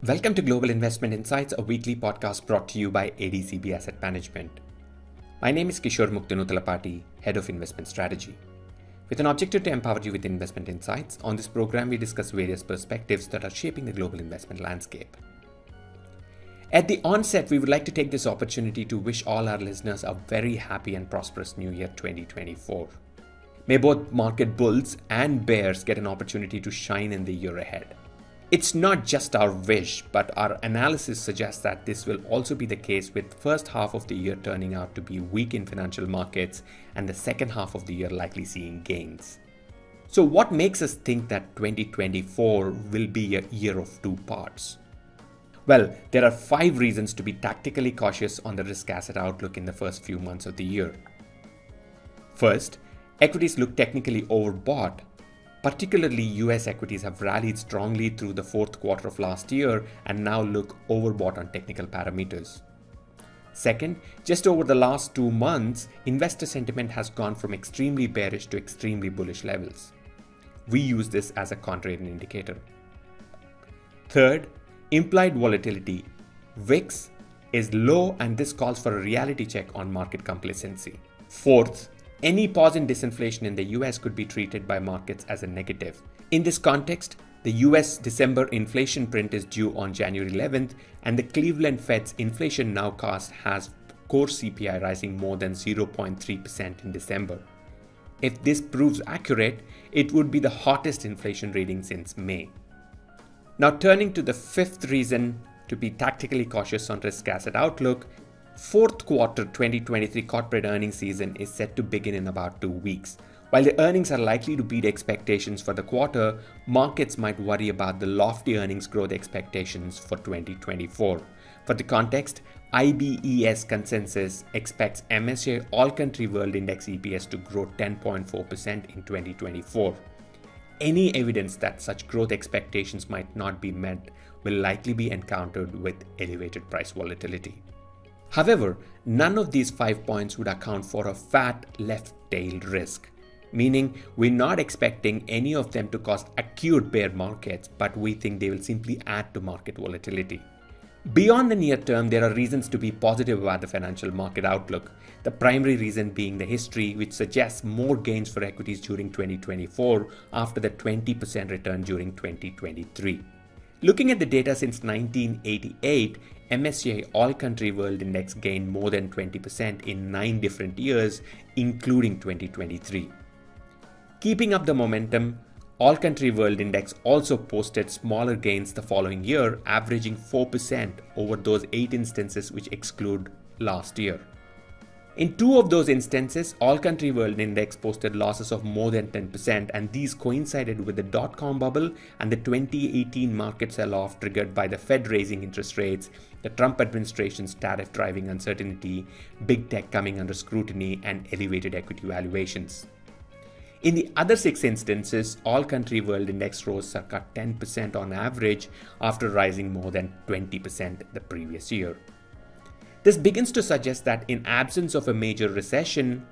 Welcome to Global Investment Insights, a weekly podcast brought to you by ADCB Asset Management. My name is Kishore Muktinutalapati, Head of Investment Strategy. With an objective to empower you with investment insights, on this program we discuss various perspectives that are shaping the global investment landscape. At the onset, we would like to take this opportunity to wish all our listeners a very happy and prosperous New Year 2024. May both market bulls and bears get an opportunity to shine in the year ahead. It's not just our wish, but our analysis suggests that this will also be the case, with the first half of the year turning out to be weak in financial markets and the second half of the year likely seeing gains. So what makes us think that 2024 will be a year of two parts? Well, there are 5 reasons to be tactically cautious on the risk asset outlook in the first few months of the year. First, equities look technically overbought. Particularly, US equities have rallied strongly through the fourth quarter of last year and now look overbought on technical parameters. Second, just over the last 2 months, investor sentiment has gone from extremely bearish to extremely bullish levels. We use this as a contrarian indicator. Third, implied volatility. VIX is low, and this calls for a reality check on market complacency. Fourth, any pause in disinflation in the US could be treated by markets as a negative. In this context, the US December inflation print is due on January 11th, and the Cleveland Fed's inflation nowcast has core CPI rising more than 0.3% in December. If this proves accurate, it would be the hottest inflation reading since May. Now, turning to the 5th reason to be tactically cautious on risk asset outlook, fourth quarter 2023 corporate earnings season is set to begin in about 2 weeks. While the earnings are likely to beat expectations for the quarter, markets might worry about the lofty earnings growth expectations for 2024. For the context, IBES consensus expects MSCI All Country World Index EPS to grow 10.4% in 2024. Any evidence that such growth expectations might not be met will likely be encountered with elevated price volatility. However, none of these 5 points would account for a fat left-tailed risk, meaning we're not expecting any of them to cause acute bear markets, but we think they will simply add to market volatility. Beyond the near term, there are reasons to be positive about the financial market outlook, the primary reason being the history, which suggests more gains for equities during 2024 after the 20% return during 2023. Looking at the data since 1988, MSCI All Country World Index gained more than 20% in 9 different years, including 2023. Keeping up the momentum, All Country World Index also posted smaller gains the following year, averaging 4% over those 8 instances which exclude last year. In 2 of those instances, All Country World Index posted losses of more than 10%, and these coincided with the dot-com bubble and the 2018 market sell-off triggered by the Fed raising interest rates, the Trump administration's tariff driving uncertainty, big tech coming under scrutiny, and elevated equity valuations. In the other 6 instances, All Country World Index rose circa 10% on average after rising more than 20% the previous year. This begins to suggest that in absence of a major recession,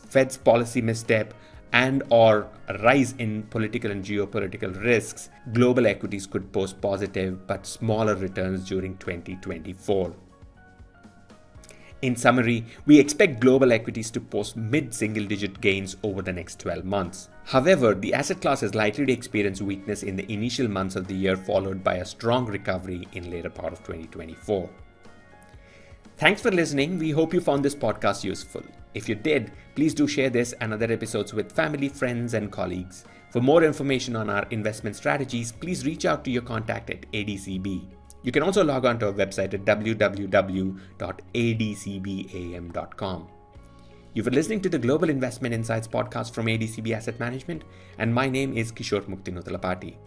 Fed's policy misstep, and/or a rise in political and geopolitical risks, global equities could post positive but smaller returns during 2024. In summary, we expect global equities to post mid-single-digit gains over the next 12 months. However, the asset class is likely to experience weakness in the initial months of the year, followed by a strong recovery in later part of 2024. Thanks for listening. We hope you found this podcast useful. If you did, please do share this and other episodes with family, friends, and colleagues. For more information on our investment strategies, please reach out to your contact at ADCB. You can also log on to our website at www.adcbam.com. You've been listening to the Global Investment Insights podcast from ADCB Asset Management, and my name is Kishore Muktinutalapati.